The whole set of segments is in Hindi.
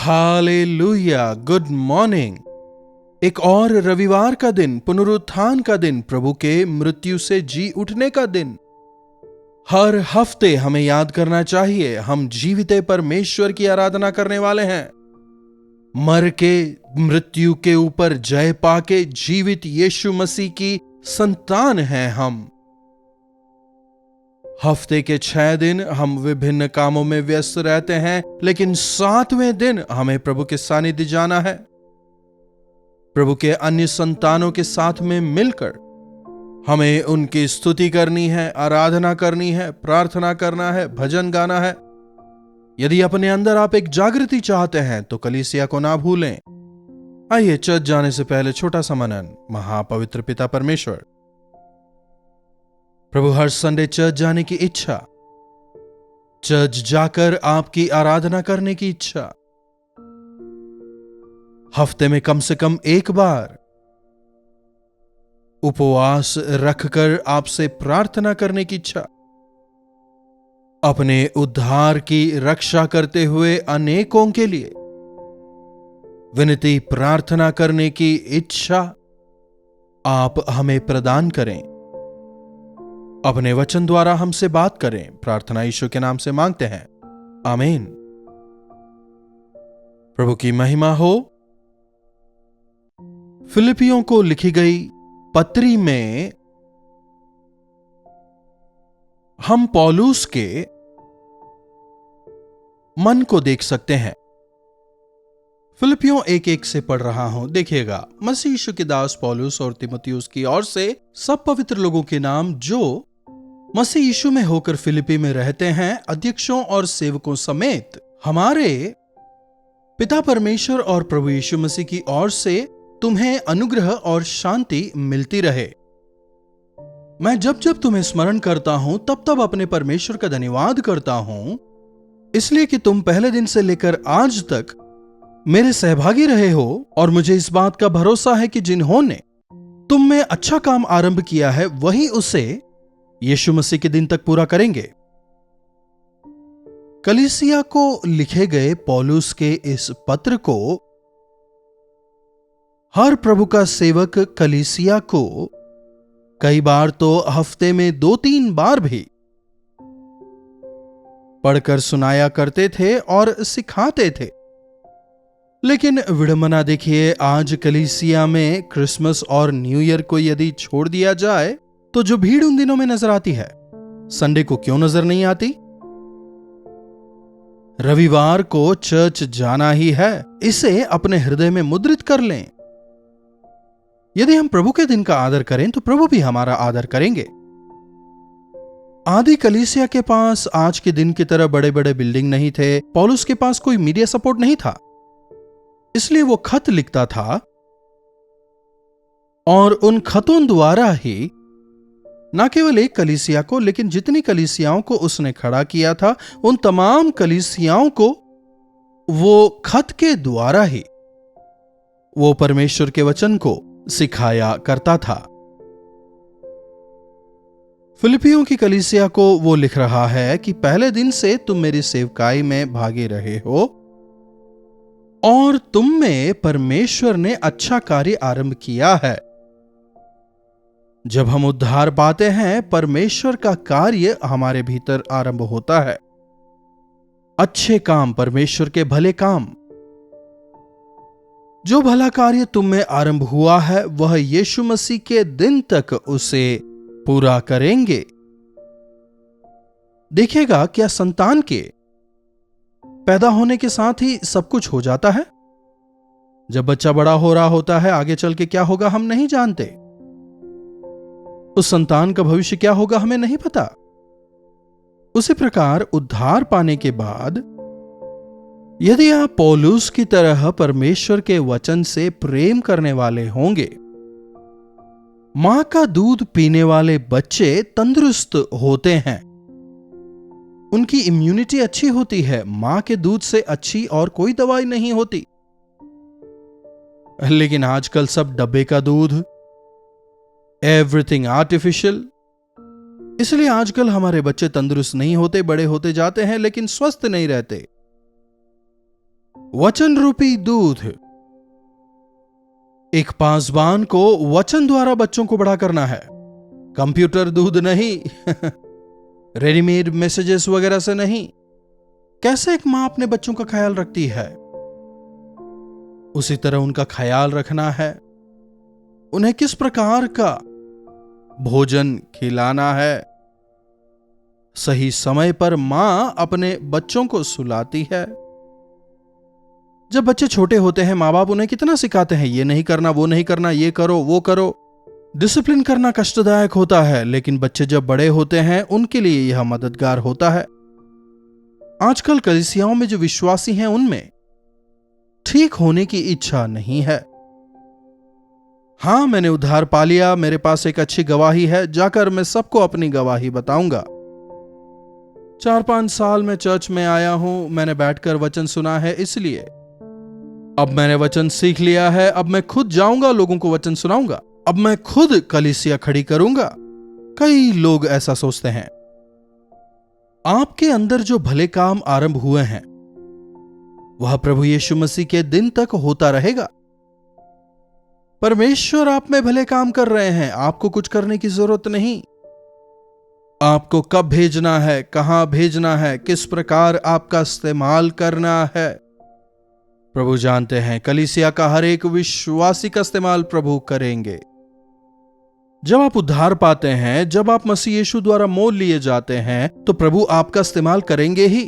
Hallelujah, good morning. एक और रविवार का दिन, पुनरुत्थान का दिन, प्रभु के मृत्यु से जी उठने का दिन। हर हफ्ते हमें याद करना चाहिए हम जीवित परमेश्वर की आराधना करने वाले हैं। मर के मृत्यु के ऊपर जय पाके जीवित यीशु मसीह की संतान हैं हम। हफ्ते के 6 दिन हम विभिन्न कामों में व्यस्त रहते हैं, लेकिन 7वें दिन हमें प्रभु के सानिध्य जाना है। प्रभु के अन्य संतानों के साथ में मिलकर हमें उनकी स्तुति करनी है, आराधना करनी है, प्रार्थना करना है, भजन गाना है। यदि अपने अंदर आप एक जागृति चाहते हैं तो कलीसिया को ना भूलें। आइए चर्च जाने से पहले छोटा सा मनन। महापवित्र पिता परमेश्वर, प्रभु हर संडे चर्च जाने की इच्छा, चर्च जाकर आपकी आराधना करने की इच्छा, हफ्ते में कम से कम एक बार उपवास रखकर आपसे प्रार्थना करने की इच्छा, अपने उद्धार की रक्षा करते हुए अनेकों के लिए विनती प्रार्थना करने की इच्छा आप हमें प्रदान करें। अपने वचन द्वारा हमसे बात करें। प्रार्थना यीशु के नाम से मांगते हैं, आमीन। प्रभु की महिमा हो। फिलिपियों को लिखी गई पत्री में हम पौलुस के मन को देख सकते हैं। फिलिपियों 1:1 से पढ़ रहा हूं, देखिएगा। मसीह यीशु के दास पौलुस और तीमुथियुस की ओर से सब पवित्र लोगों के नाम जो मसीह यीशु में होकर फिलिपी में रहते हैं, अध्यक्षों और सेवकों समेत हमारे पिता परमेश्वर और प्रभु यीशु मसीह की ओर से तुम्हें अनुग्रह और शांति मिलती रहे। मैं जब जब तुम्हें स्मरण करता हूं तब तब अपने परमेश्वर का धन्यवाद करता हूं, इसलिए कि तुम पहले दिन से लेकर आज तक मेरे सहभागी रहे हो और मुझे इस बात का भरोसा है कि जिन्होंने तुम में अच्छा काम आरंभ किया है वही उसे यीशु मसीह के दिन तक पूरा करेंगे। कलीसिया को लिखे गए पौलुस के इस पत्र को हर प्रभु का सेवक कलीसिया को कई बार तो हफ्ते में 2-3 बार भी पढ़कर सुनाया करते थे और सिखाते थे। लेकिन विडंबना देखिए, आज कलीसिया में क्रिसमस और न्यू ईयर को यदि छोड़ दिया जाए तो जो भीड़ उन दिनों में नजर आती है, संडे को क्यों नजर नहीं आती? रविवार को चर्च जाना ही है, इसे अपने हृदय में मुद्रित कर लें। यदि हम प्रभु के दिन का आदर करें तो प्रभु भी हमारा आदर करेंगे। आदि कलीसिया के पास आज के दिन की तरह बड़े बड़े बिल्डिंग नहीं थे। पौलुस के पास कोई मीडिया सपोर्ट नहीं था, इसलिए वो खत लिखता था और उन खतों द्वारा ही न केवल एक कलीसिया को, लेकिन जितनी कलीसियाओं को उसने खड़ा किया था उन तमाम कलीसियाओं को वो खत के द्वारा ही वो परमेश्वर के वचन को सिखाया करता था। फिलिपियों की कलीसिया को वो लिख रहा है कि पहले दिन से तुम मेरी सेवकाई में भागे रहे हो और तुम में परमेश्वर ने अच्छा कार्य आरंभ किया है। जब हम उद्धार पाते हैं, परमेश्वर का कार्य हमारे भीतर आरंभ होता है। अच्छे काम, परमेश्वर के भले काम। जो भला कार्य तुम में आरंभ हुआ है वह यीशु मसीह के दिन तक उसे पूरा करेंगे। देखिएगा, क्या संतान के पैदा होने के साथ ही सब कुछ हो जाता है? जब बच्चा बड़ा हो रहा होता है, आगे चल के क्या होगा हम नहीं जानते। उस संतान का भविष्य क्या होगा हमें नहीं पता। उसी प्रकार उद्धार पाने के बाद यदि आप पौलुस की तरह परमेश्वर के वचन से प्रेम करने वाले होंगे, मां का दूध पीने वाले बच्चे तंदुरुस्त होते हैं, उनकी इम्यूनिटी अच्छी होती है। मां के दूध से अच्छी और कोई दवाई नहीं होती। लेकिन आजकल सब डब्बे का दूध, एवरीथिंग आर्टिफिशियल, इसलिए आजकल हमारे बच्चे तंदुरुस्त नहीं होते, बड़े होते जाते हैं लेकिन स्वस्थ नहीं रहते। वचन रूपी दूध। एक पासबान को वचन द्वारा बच्चों को बड़ा करना है, कंप्यूटर दूध नहीं रेडीमेड मैसेजेस वगैरह से नहीं। कैसे एक मां अपने बच्चों का ख्याल रखती है, उसी तरह उनका ख्याल रखना है। उन्हें किस प्रकार का भोजन खिलाना है। सही समय पर मां अपने बच्चों को सुलाती है। जब बच्चे छोटे होते हैं, मां बाप उन्हें कितना सिखाते हैं, ये नहीं करना, वो नहीं करना, ये करो, वो करो। डिसिप्लिन करना कष्टदायक होता है, लेकिन बच्चे जब बड़े होते हैं उनके लिए यह मददगार होता है। आजकल कलीसियाओं में जो विश्वासी हैं उनमें ठीक होने की इच्छा नहीं है। हां, मैंने उद्धार पा लिया, मेरे पास एक अच्छी गवाही है, जाकर मैं सबको अपनी गवाही बताऊंगा। 4-5 साल में चर्च में आया हूं, मैंने बैठकर वचन सुना है, इसलिए अब मैंने वचन सीख लिया है, अब मैं खुद जाऊंगा, लोगों को वचन सुनाऊंगा, अब मैं खुद कलीसिया खड़ी करूंगा। कई लोग ऐसा सोचते हैं। आपके अंदर जो भले काम आरंभ हुए हैं वह प्रभु यीशु मसीह के दिन तक होता रहेगा। परमेश्वर आप में भले काम कर रहे हैं, आपको कुछ करने की जरूरत नहीं। आपको कब भेजना है, कहां भेजना है, किस प्रकार आपका इस्तेमाल करना है, प्रभु जानते हैं। कलीसिया का हर एक विश्वासी का इस्तेमाल प्रभु करेंगे। जब आप उद्धार पाते हैं, जब आप मसीह यीशु द्वारा मोल लिए जाते हैं, तो प्रभु आपका इस्तेमाल करेंगे ही।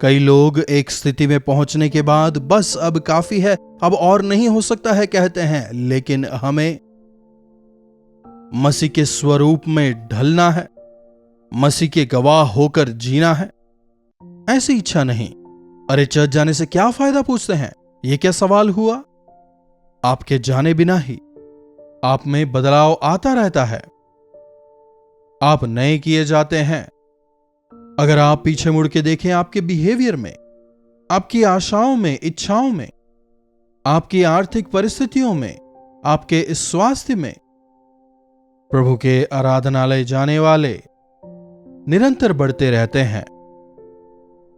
कई लोग एक स्थिति में पहुंचने के बाद बस अब काफी है, अब और नहीं हो सकता है कहते हैं, लेकिन हमें मसीह के स्वरूप में ढलना है, मसीह के गवाह होकर जीना है। ऐसी इच्छा नहीं, अरे चर्च जाने से क्या फायदा पूछते हैं, यह क्या सवाल हुआ। आपके जाने बिना ही आप में बदलाव आता रहता है, आप नए किए जाते हैं। अगर आप पीछे मुड़ के देखें, आपके बिहेवियर में, आपकी आशाओं में, इच्छाओं में, आपकी आर्थिक परिस्थितियों में, आपके स्वास्थ्य में, प्रभु के आराधनालय जाने वाले निरंतर बढ़ते रहते हैं।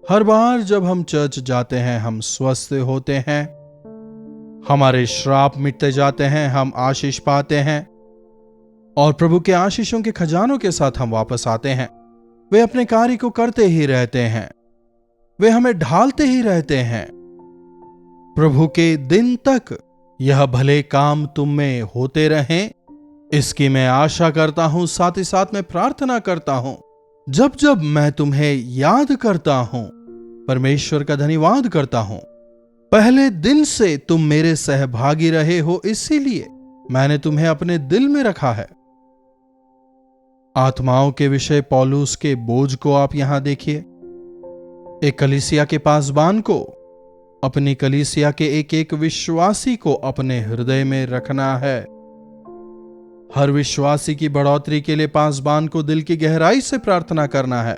हर बार जब हम चर्च जाते हैं हम स्वस्थ होते हैं, हमारे श्राप मिटते जाते हैं, हम आशीष पाते हैं और प्रभु के आशीषों के खजानों के साथ हम वापस आते हैं। वे अपने कार्य को करते ही रहते हैं, वे हमें ढालते ही रहते हैं। प्रभु के दिन तक यह भले काम तुम में होते रहें, इसकी मैं आशा करता हूं। साथ ही साथ मैं प्रार्थना करता हूं, जब जब मैं तुम्हें याद करता हूं, परमेश्वर का धन्यवाद करता हूं। पहले दिन से तुम मेरे सहभागी रहे हो, इसीलिए मैंने तुम्हें अपने दिल में रखा है। आत्माओं के विषय पौलुस के बोझ को आप यहां देखिए। एक कलीसिया के पासबान को अपनी कलीसिया के एक एक विश्वासी को अपने हृदय में रखना है। हर विश्वासी की बढ़ोतरी के लिए पासबान को दिल की गहराई से प्रार्थना करना है।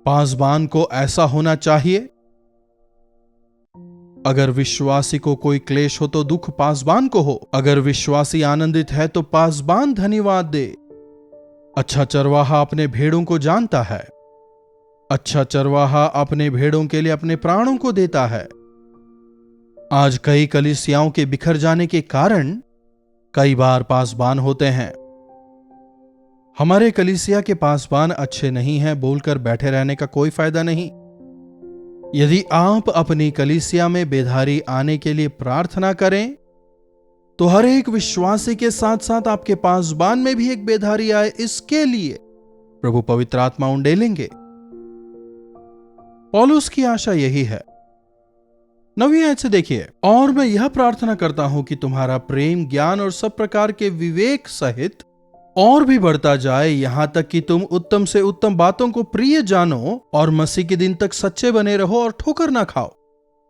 पासबान को ऐसा होना चाहिए, अगर विश्वासी को कोई क्लेश हो तो दुख पासबान को हो, अगर विश्वासी आनंदित है तो पासबान धन्यवाद दे। अच्छा चरवाहा अपने भेड़ों को जानता है, अच्छा चरवाहा अपने भेड़ों के लिए अपने प्राणों को देता है। आज कई कलीसियाओं के बिखर जाने के कारण कई बार पासबान होते हैं। हमारे कलीसिया के पासबान अच्छे नहीं हैं बोलकर बैठे रहने का कोई फायदा नहीं। यदि आप अपनी कलीसिया में बेधारी आने के लिए प्रार्थना करें, तो हर एक विश्वासी के साथ साथ आपके पासबान में भी एक बेधारी आए, इसके लिए प्रभु पवित्र आत्मा उंडेलेंगे। पौलुस की आशा यही है। 9वीं आयत से देखिए, और मैं यह प्रार्थना करता हूं कि तुम्हारा प्रेम, ज्ञान और सब प्रकार के विवेक सहित और भी बढ़ता जाए, यहां तक कि तुम उत्तम से उत्तम बातों को प्रिय जानो और मसीह के दिन तक सच्चे बने रहो और ठोकर ना खाओ,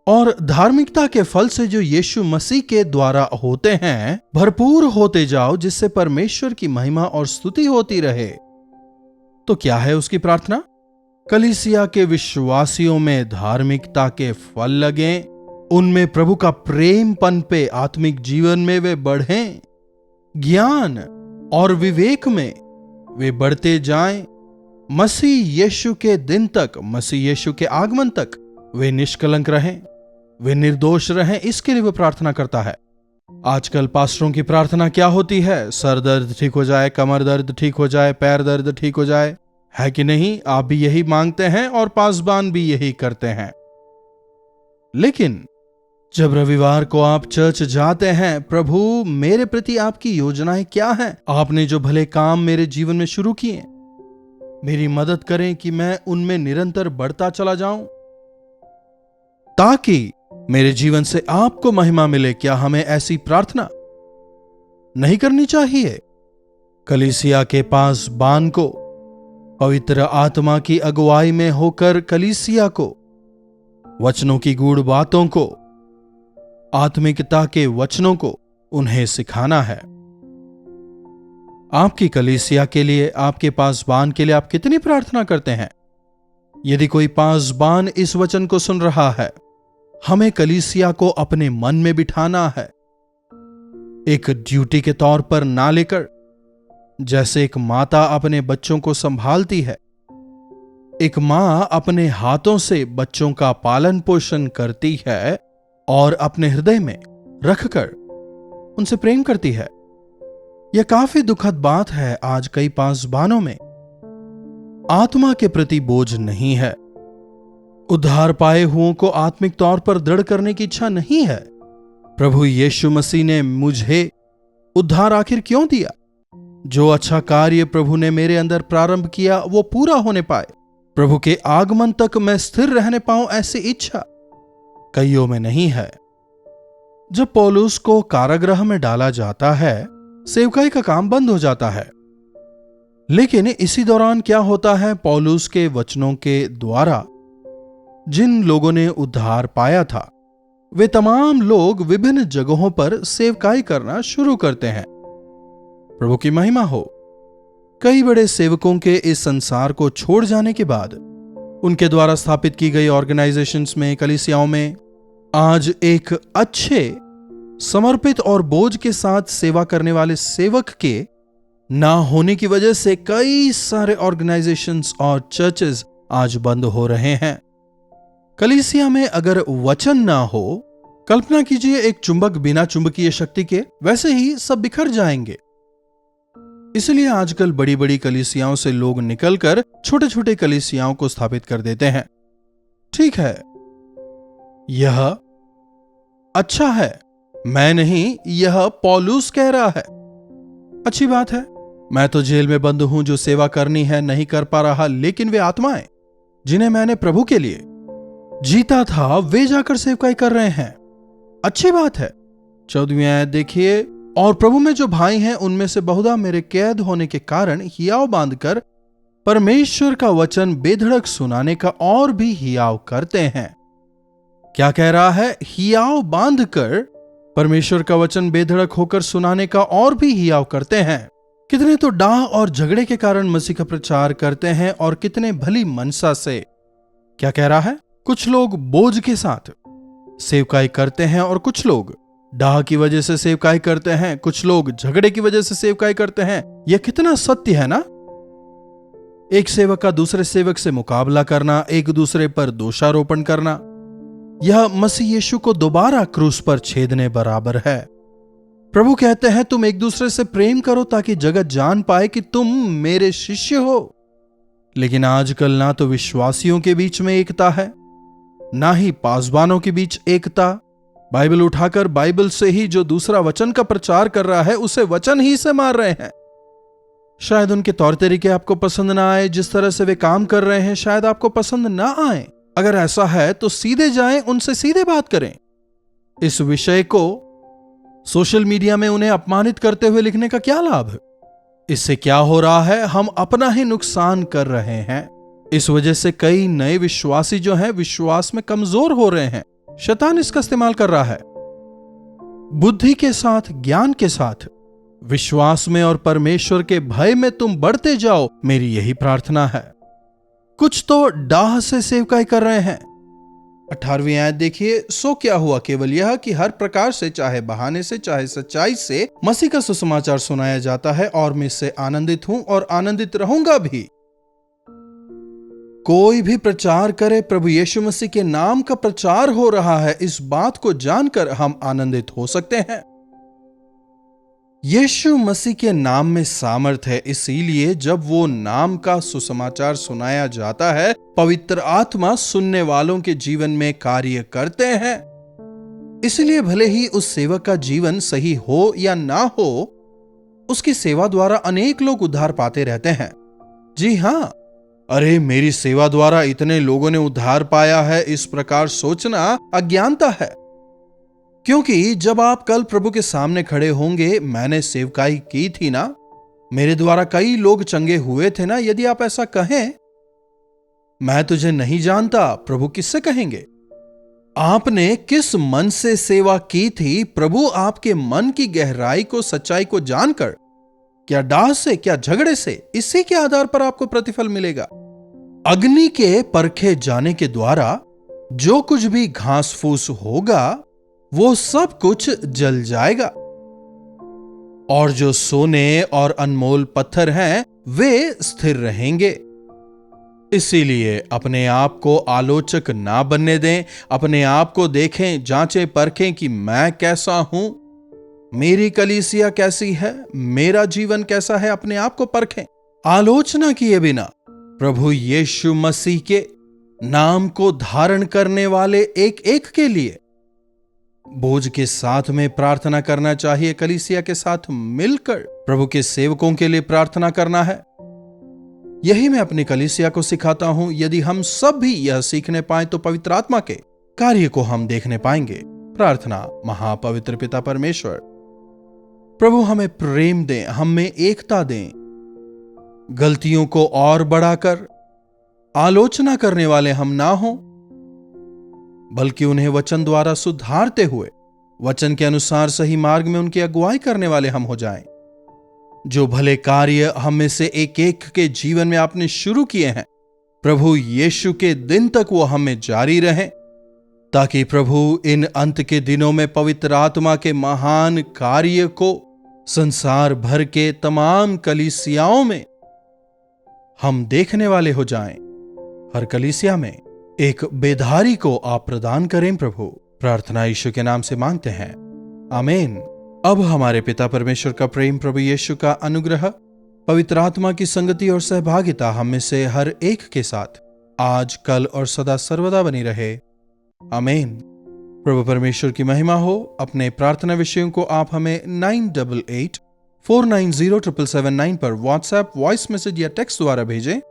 और धार्मिकता के फल से जो यीशु मसीह के द्वारा होते हैं भरपूर होते जाओ, जिससे परमेश्वर की महिमा और स्तुति होती रहे। तो क्या है उसकी प्रार्थना? कलीसिया के विश्वासियों में धार्मिकता के फल लगें, उनमें प्रभु का प्रेम पनपे, आत्मिक जीवन में वे बढ़ें, ज्ञान और विवेक में वे बढ़ते जाएं, मसीह यीशु के दिन तक, मसीह यीशु के आगमन तक वे निष्कलंक रहें, वे निर्दोष रहें, इसके लिए वो प्रार्थना करता है। आजकल पास्टरों की प्रार्थना क्या होती है? सर दर्द ठीक हो जाए, कमर दर्द ठीक हो जाए, पैर दर्द ठीक हो जाए, है कि नहीं? आप भी यही मांगते हैं और पासबान भी यही करते हैं। लेकिन जब रविवार को आप चर्च जाते हैं, प्रभु मेरे प्रति आपकी योजनाएं क्या हैं? आपने जो भले काम मेरे जीवन में शुरू किए, मेरी मदद करें कि मैं उनमें निरंतर बढ़ता चला जाऊं, ताकि मेरे जीवन से आपको महिमा मिले। क्या हमें ऐसी प्रार्थना नहीं करनी चाहिए? कलीसिया के पासबान को पवित्र आत्मा की अगुवाई में होकर कलीसिया को वचनों की गूढ़ बातों को, आत्मिकता के वचनों को उन्हें सिखाना है। आपकी कलीसिया के लिए, आपके पासबान के लिए आप कितनी प्रार्थना करते हैं? यदि कोई पासबान इस वचन को सुन रहा है, हमें कलीसिया को अपने मन में बिठाना है, एक ड्यूटी के तौर पर ना लेकर, जैसे एक माता अपने बच्चों को संभालती है, एक मां अपने हाथों से बच्चों का पालन पोषण करती है और अपने हृदय में रखकर उनसे प्रेम करती है। यह काफी दुखद बात है, आज कई पासबानों में आत्मा के प्रति बोझ नहीं है। उद्धार पाए हुओं को आत्मिक तौर पर दृढ़ करने की इच्छा नहीं है। प्रभु यीशु मसीह ने मुझे उद्धार आखिर क्यों दिया? जो अच्छा कार्य प्रभु ने मेरे अंदर प्रारंभ किया वो पूरा होने पाए, प्रभु के आगमन तक मैं स्थिर रहने पाऊं, ऐसी इच्छा कईयों में नहीं है। जब पौलुस को कारागृह में डाला जाता है, सेवकाई का काम बंद हो जाता है। लेकिन इसी दौरान क्या होता है? पौलुस के वचनों के द्वारा जिन लोगों ने उद्धार पाया था, वे तमाम लोग विभिन्न जगहों पर सेवकाई करना शुरू करते हैं। प्रभु की महिमा हो। कई बड़े सेवकों के इस संसार को छोड़ जाने के बाद उनके द्वारा स्थापित की गई ऑर्गेनाइजेशंस में, कलीसियाओं में आज एक अच्छे, समर्पित और बोझ के साथ सेवा करने वाले सेवक के ना होने की वजह से कई सारे ऑर्गेनाइजेशंस और चर्चेस आज बंद हो रहे हैं। कलीसिया में अगर वचन ना हो, कल्पना कीजिए एक चुंबक बिना चुंबकीय शक्ति के, वैसे ही सब बिखर जाएंगे। इसलिए आजकल बड़ी बड़ी कलीसियाओं से लोग निकलकर छोटे छोटे कलीसियाओं को स्थापित कर देते हैं। ठीक है, यह अच्छा है, मैं नहीं, यह पौलुस कह रहा है। अच्छी बात है। मैं तो जेल में बंद हूं, जो सेवा करनी है नहीं कर पा रहा, लेकिन वे आत्माएं जिन्हें मैंने प्रभु के लिए जीता था, वे जाकर सेवकाई कर रहे हैं। अच्छी बात है। 14वीं आयत देखिए, और प्रभु में जो भाई हैं उनमें से बहुधा मेरे कैद होने के कारण हियाव बांधकर परमेश्वर का वचन बेधड़क सुनाने का और भी हियाव करते हैं। क्या कह रहा है? हियाव बांधकर परमेश्वर का वचन बेधड़क होकर सुनाने का और भी हियाव करते हैं। कितने तो डाह और झगड़े के कारण मसीह का प्रचार करते हैं और कितने भली मनसा से। क्या कह रहा है? कुछ लोग बोझ के साथ सेवकाई करते हैं और कुछ लोग डाह की वजह से सेवकाई करते हैं, कुछ लोग झगड़े की वजह से सेवकाई करते हैं। यह कितना सत्य है ना? एक सेवक का दूसरे सेवक से मुकाबला करना, एक दूसरे पर दोषारोपण करना, यह मसीह यीशु को दोबारा क्रूस पर छेदने बराबर है। प्रभु कहते हैं तुम एक दूसरे से प्रेम करो ताकि जगत जान पाए कि तुम मेरे शिष्य हो। लेकिन आजकल ना तो विश्वासियों के बीच में एकता है, ना ही पासबानों के बीच एकता। बाइबल उठाकर बाइबल से ही जो दूसरा वचन का प्रचार कर रहा है, उसे वचन ही से मार रहे हैं। शायद उनके तौर तरीके आपको पसंद ना आए, जिस तरह से वे काम कर रहे हैं शायद आपको पसंद ना आए। अगर ऐसा है तो सीधे जाएं, उनसे सीधे बात करें। इस विषय को सोशल मीडिया में उन्हें अपमानित करते हुए लिखने का क्या लाभ? इससे क्या हो रहा है? हम अपना ही नुकसान कर रहे हैं। इस वजह से कई नए विश्वासी जो हैं विश्वास में कमजोर हो रहे हैं। शैतान इसका इस्तेमाल कर रहा है। बुद्धि के साथ, ज्ञान के साथ, विश्वास में और परमेश्वर के भय में तुम बढ़ते जाओ, मेरी यही प्रार्थना है। कुछ तो डाह से सेवकाई कर रहे हैं। 18वीं आयत देखिए, सो क्या हुआ? केवल यह कि हर प्रकार से, चाहे बहाने से चाहे सच्चाई से, मसीह का सुसमाचार सुनाया जाता है और मैं इससे आनंदित हूं और आनंदित रहूंगा भी। कोई भी प्रचार करे, प्रभु यीशु मसीह के नाम का प्रचार हो रहा है, इस बात को जानकर हम आनंदित हो सकते हैं। यीशु मसीह के नाम में सामर्थ है, इसीलिए जब वो नाम का सुसमाचार सुनाया जाता है, पवित्र आत्मा सुनने वालों के जीवन में कार्य करते हैं। इसलिए भले ही उस सेवक का जीवन सही हो या ना हो, उसकी सेवा द्वारा अनेक लोग उद्धार पाते रहते हैं। जी हां, अरे मेरी सेवा द्वारा इतने लोगों ने उद्धार पाया है, इस प्रकार सोचना अज्ञानता है। क्योंकि जब आप कल प्रभु के सामने खड़े होंगे, मैंने सेवकाई की थी ना, मेरे द्वारा कई लोग चंगे हुए थे ना, यदि आप ऐसा कहें, मैं तुझे नहीं जानता, प्रभु किससे कहेंगे? आपने किस मन से सेवा की थी, प्रभु आपके मन की गहराई को, सच्चाई को जानकर, क्या डाह से, क्या झगड़े से, इसी के आधार पर आपको प्रतिफल मिलेगा। अग्नि के परखे जाने के द्वारा जो कुछ भी घास फूस होगा, वो सब कुछ जल जाएगा, और जो सोने और अनमोल पत्थर हैं, वे स्थिर रहेंगे। इसीलिए अपने आप को आलोचक ना बनने दें। अपने आप को देखें, जांचें, परखें कि मैं कैसा हूं, मेरी कलीसिया कैसी है, मेरा जीवन कैसा है। अपने आप को परखें, आलोचना किए बिना प्रभु यीशु मसीह के नाम को धारण करने वाले एक एक के लिए बोझ के साथ में प्रार्थना करना चाहिए। कलीसिया के साथ मिलकर प्रभु के सेवकों के लिए प्रार्थना करना है। यही मैं अपनी कलीसिया को सिखाता हूं। यदि हम सब भी यह सीखने पाएं तो पवित्र आत्मा के कार्य को हम देखने पाएंगे। प्रार्थना। महापवित्र पिता परमेश्वर, प्रभु हमें प्रेम दें, हम में एकता दें, गलतियों को और बढ़ाकर आलोचना करने वाले हम ना हों, बल्कि उन्हें वचन द्वारा सुधारते हुए वचन के अनुसार सही मार्ग में उनकी अगुवाई करने वाले हम हो जाएं। जो भले कार्य हम में से एक एक के जीवन में आपने शुरू किए हैं, प्रभु यीशु के दिन तक वो हमें जारी रहें, ताकि प्रभु इन अंत के दिनों में पवित्र आत्मा के महान कार्य को संसार भर के तमाम कलीसियाओं में हम देखने वाले हो जाएं। हर कलीसिया में एक बेधारी को आप प्रदान करें प्रभु। प्रार्थना यीशु के नाम से मांगते हैं, आमीन। अब हमारे पिता परमेश्वर का प्रेम, प्रभु यीशु का अनुग्रह, पवित्र आत्मा की संगति और सहभागिता हम में से हर एक के साथ आज, कल और सदा सर्वदा बनी रहे, आमीन। प्रभु परमेश्वर की महिमा हो। अपने प्रार्थना विषयों को आप हमें 9884907779 पर व्हाट्सएप, वॉइस मैसेज या टेक्स्ट द्वारा भेजें।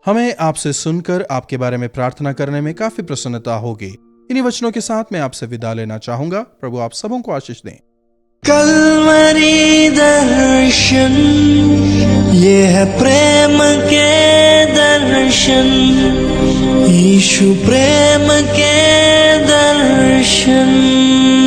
हमें आपसे सुनकर आपके बारे में प्रार्थना करने में काफी प्रसन्नता होगी। इन्हीं वचनों के साथ मैं आपसे विदा लेना चाहूंगा। प्रभु आप सबों को आशीष दें। कल्वरी दर्शन, ये है प्रेम के दर्शन, यीशु प्रेम के दर्शन।